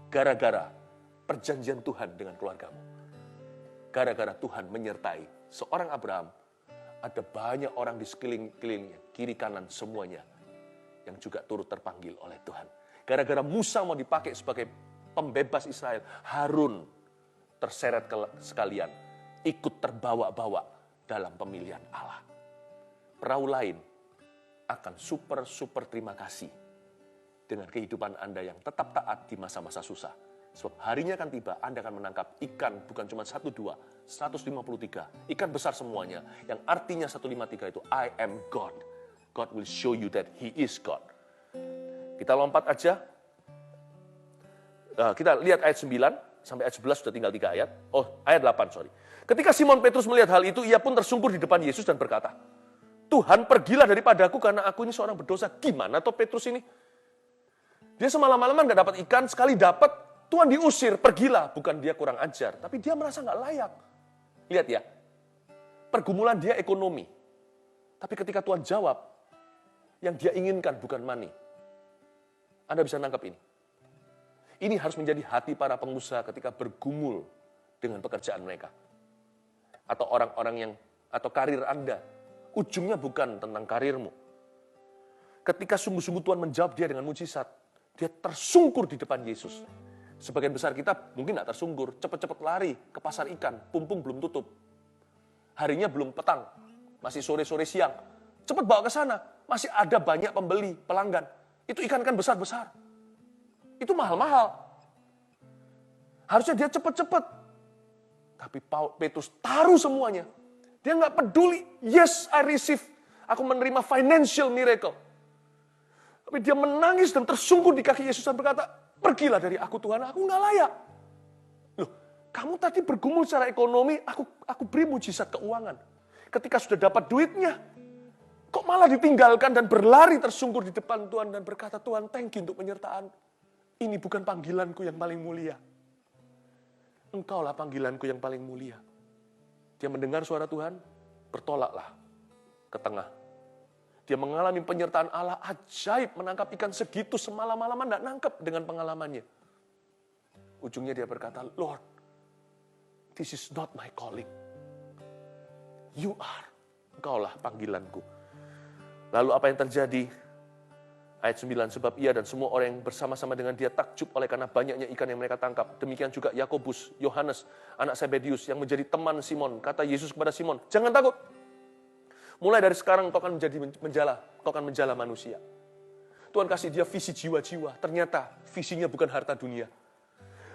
Gara-gara perjanjian Tuhan dengan keluargamu. Gara-gara Tuhan menyertai seorang Abraham, ada banyak orang di sekeliling-kelilingnya, kiri kanan semuanya, yang juga turut terpanggil oleh Tuhan. Gara-gara Musa mau dipakai sebagai pembebas Israel, Harun terseret sekalian, ikut terbawa-bawa dalam pemilihan Allah. Perahu lain akan super terima kasih dengan kehidupan Anda yang tetap taat di masa-masa susah. Sebab harinya akan tiba, Anda akan menangkap ikan bukan cuma 1, 2, 153. Ikan besar semuanya. Yang artinya 153 itu, I am God. God will show you that He is God. Kita lompat aja. Kita lihat ayat 9, sampai ayat 11 sudah tinggal 3 ayat. Ayat 8, sorry. Ketika Simon Petrus melihat hal itu, ia pun tersungkur di depan Yesus dan berkata, Tuhan, pergilah daripadaku karena aku ini seorang berdosa. Gimana toh Petrus ini? Dia semalam-malaman gak dapat ikan, sekali dapat, Tuhan diusir, pergilah. Bukan dia kurang ajar, tapi dia merasa gak layak. Lihat ya, pergumulan dia ekonomi. Tapi ketika Tuhan jawab, yang dia inginkan bukan money. Anda bisa nangkap ini. Ini harus menjadi hati para pengusaha ketika bergumul dengan pekerjaan mereka. Atau orang-orang yang, atau karir Anda. Ujungnya bukan tentang karirmu. Ketika sungguh-sungguh Tuhan menjawab dia dengan mujizat, dia tersungkur di depan Yesus. Sebagian besar kita mungkin tidak tersungkur, cepat-cepat lari ke pasar ikan, pumpung belum tutup. Harinya belum petang, masih sore-sore siang. Cepat bawa ke sana, masih ada banyak pembeli, pelanggan. Itu ikan kan besar-besar. Itu mahal-mahal. Harusnya dia cepat-cepat. Tapi Petrus taruh semuanya. Dia nggak peduli. Yes, I receive. Aku menerima financial miracle. Tapi dia menangis dan tersungkur di kaki Yesus dan berkata, pergilah dari aku Tuhan, aku nggak layak. Loh, kamu tadi bergumul secara ekonomi, aku beri mujizat keuangan. Ketika sudah dapat duitnya, kok malah ditinggalkan dan berlari tersungkur di depan Tuhan dan berkata, Tuhan, thank you untuk penyertaan. Ini bukan panggilanku yang paling mulia. Engkaulah panggilanku yang paling mulia. Dia mendengar suara Tuhan, bertolaklah ke tengah. Dia mengalami penyertaan Allah ajaib, menangkap ikan segitu semalam-malaman, tidak nangkep dengan pengalamannya. Ujungnya dia berkata, Lord, this is not my calling. You are. Engkaulah panggilanku. Lalu apa yang terjadi? Ayat 9, sebab ia dan semua orang yang bersama-sama dengan dia takjub oleh karena banyaknya ikan yang mereka tangkap. Demikian juga Yakobus, Yohanes, anak Zebedius yang menjadi teman Simon. Kata Yesus kepada Simon, jangan takut. Mulai dari sekarang kau akan menjadi menjala, kau akan menjala manusia. Tuhan kasih dia visi jiwa-jiwa. Ternyata visinya bukan harta dunia.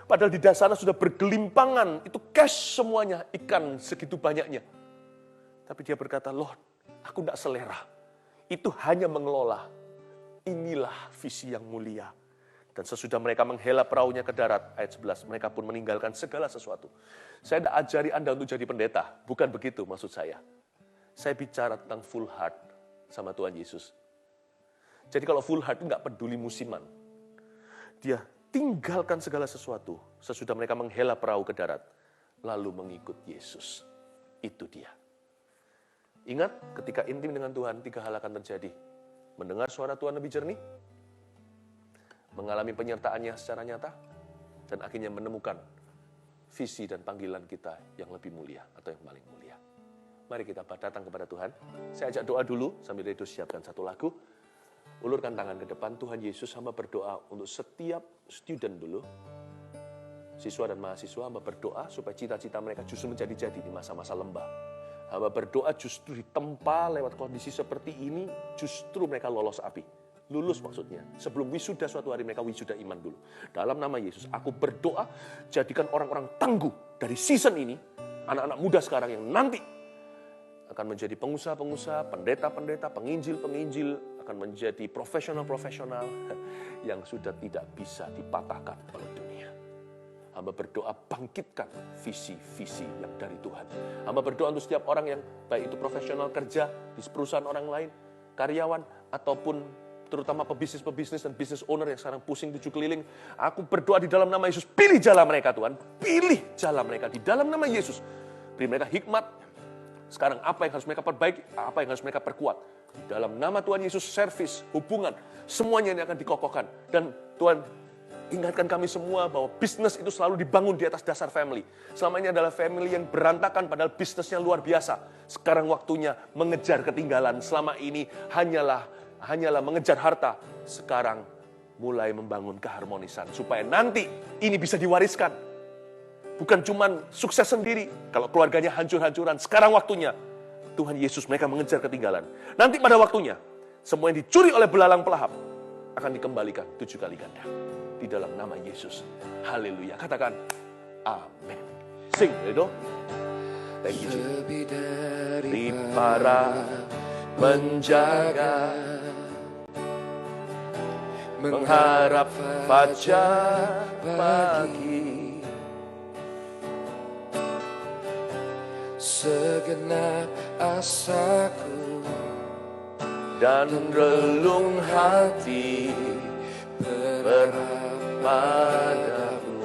Padahal di dasarnya sudah bergelimpangan, itu cash semuanya, ikan segitu banyaknya. Tapi dia berkata, Lord, aku tidak selera. Itu hanya mengelola. Inilah visi yang mulia. Dan sesudah mereka menghela perahunya ke darat, ayat 11, mereka pun meninggalkan segala sesuatu. Saya tidak ajari Anda untuk jadi pendeta. Bukan begitu maksud saya. Saya bicara tentang full heart sama Tuhan Yesus. Jadi kalau full heart nggak peduli musiman. Dia tinggalkan segala sesuatu sesudah mereka menghela perahu ke darat. Lalu mengikut Yesus. Itu dia. Ingat ketika intim dengan Tuhan, 3 hal akan terjadi. Mendengar suara Tuhan lebih jernih, mengalami penyertaannya secara nyata, dan akhirnya menemukan visi dan panggilan kita yang lebih mulia atau yang paling mulia. Mari kita datang kepada Tuhan. Saya ajak doa dulu sambil Redo siapkan satu lagu. Ulurkan tangan ke depan. Tuhan Yesus, hamba berdoa untuk setiap student dulu, siswa dan mahasiswa, hamba berdoa supaya cita-cita mereka justru menjadi-jadi di masa-masa lembah. Hamba berdoa justru ditempa lewat kondisi seperti ini, justru mereka lolos api. Lulus maksudnya. Sebelum wisuda suatu hari mereka wisuda iman dulu. Dalam nama Yesus, aku berdoa, jadikan orang-orang tangguh dari season ini, anak-anak muda sekarang yang nanti akan menjadi pengusaha-pengusaha, pendeta-pendeta, penginjil-penginjil, akan menjadi profesional-profesional yang sudah tidak bisa dipatahkan oleh dunia. Hamba berdoa bangkitkan visi-visi yang dari Tuhan. Hamba berdoa untuk setiap orang yang baik itu profesional kerja di perusahaan orang lain, karyawan, ataupun terutama pebisnis-pebisnis dan business owner yang sekarang pusing tujuh keliling. Aku berdoa di dalam nama Yesus, pilih jalan mereka Tuhan. Pilih jalan mereka di dalam nama Yesus. Beri mereka hikmat. Sekarang apa yang harus mereka perbaiki, apa yang harus mereka perkuat. Di dalam nama Tuhan Yesus, servis, hubungan, semuanya ini akan dikokohkan. Dan Tuhan, ingatkan kami semua bahwa bisnis itu selalu dibangun di atas dasar family. Selama ini adalah family yang berantakan padahal bisnisnya luar biasa. Sekarang waktunya mengejar ketinggalan. Selama ini hanyalah mengejar harta. Sekarang mulai membangun keharmonisan. Supaya nanti ini bisa diwariskan. Bukan cuma sukses sendiri. Kalau keluarganya hancur-hancuran. Sekarang waktunya Tuhan Yesus mereka mengejar ketinggalan. Nanti pada waktunya semua yang dicuri oleh belalang pelahap akan dikembalikan 7 kali ganda. Di dalam nama Yesus. Haleluya. Katakan amin. Sing, Edo. Thank you, Jesus. Di para menjaga, mengharap fajar pagi, segenap asaku dan relung hati berharap padamu.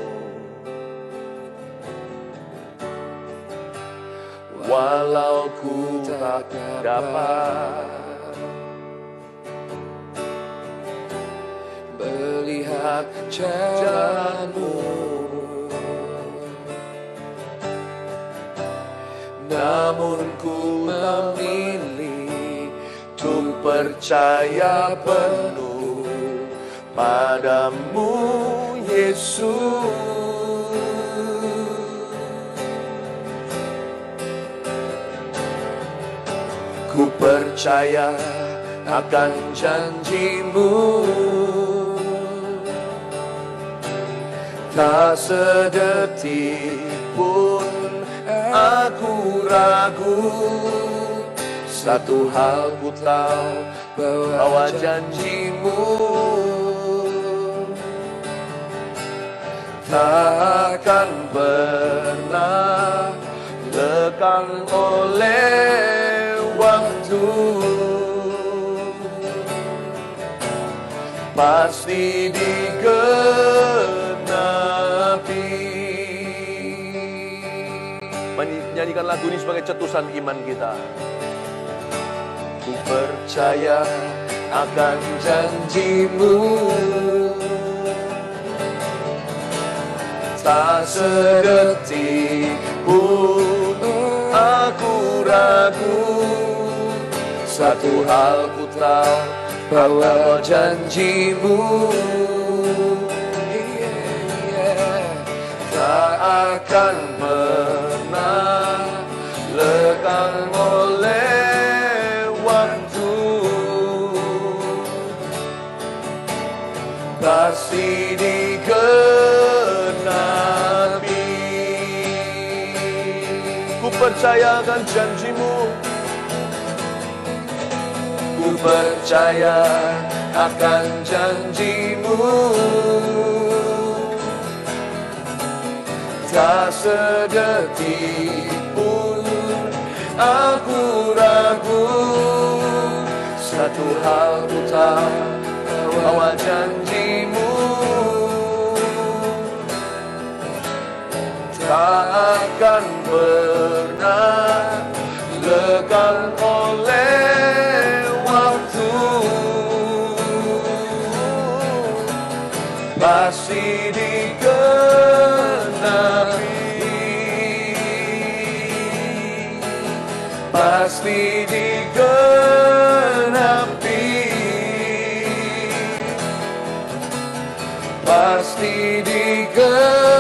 Walau ku tak dapat melihat jalanmu, namun ku memilih untuk percaya penuh padamu, Yesus. Ku percaya akan janjimu, tak sedetik pun aku ragu. Satu hal ku tahu, bahwa janjimu tak akan pernah lekang oleh waktu. Pasti digenapi. Menyanyikan lagu ini sebagai cetusan iman kita. Ku percaya akan janjimu, tak sedetik pun aku ragu. Satu hal ku tahu, bahwa janjimu tak akan pernah lekang oleh waktu. Pasti digenapi. Ku percaya akan janjimu, ku percaya akan janjimu, tak sedetik pun aku ragu. Satu hal ku tahu, bahwa janjimu tak akan pernah lekang oleh waktu. Pasti digenapi, pasti digenapi, pasti digenapi.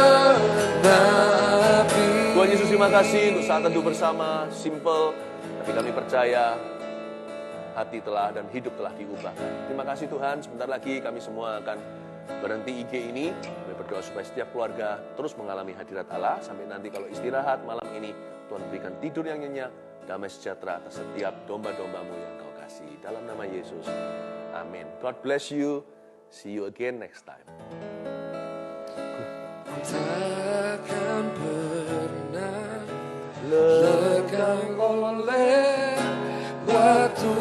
Tuhan Yesus, terima kasih untuk saat teduh bersama, simple, tapi kami percaya hati telah dan hidup telah diubahkan. Terima kasih Tuhan, sebentar lagi kami semua akan berhenti IG ini. Kami berdoa supaya setiap keluarga terus mengalami hadirat Allah. Sampai nanti kalau istirahat malam ini, Tuhan berikan tidur yang nyenyak, damai sejahtera atas setiap domba-dombamu yang Kau kasih. Dalam nama Yesus, amin. God bless you. See you again next time. takkan pernah lekang oleh waktu.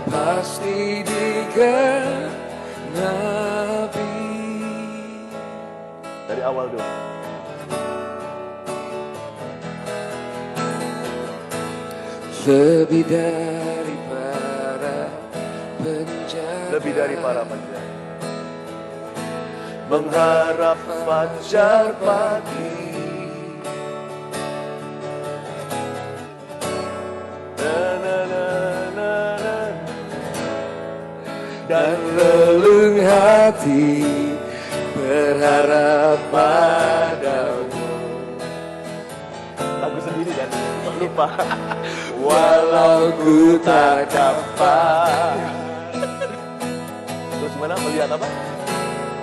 Pasti digenapi. Dari awal dulu. Lebih dari para penjaga, Lebih dari para penjaga, mengharap fajar pagi. dan relung hati berharap padamu. Lagu sendiri kan? Lupa. Walau ku tak dapat. Terus mana melihat apa?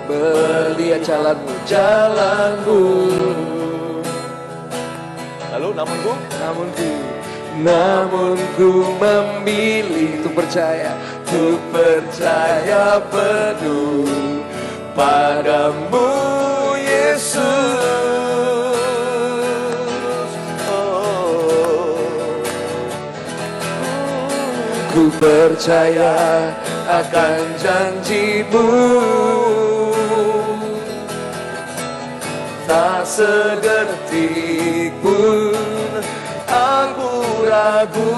Melihat jalanmu. Lalu Namun ku memilih untuk percaya penuh padamu, Yesus. Ku percaya akan janjimu, tak sedetik pun aku ragu.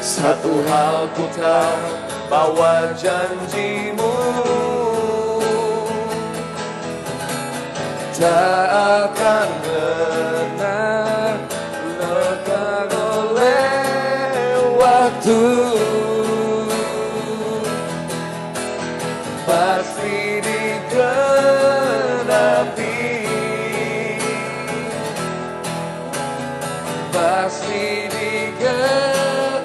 Satu hal ku tahu, bahwa janjimu tak akan pernah lekang oleh waktu. Pasti digenapi. Pasti digenapi.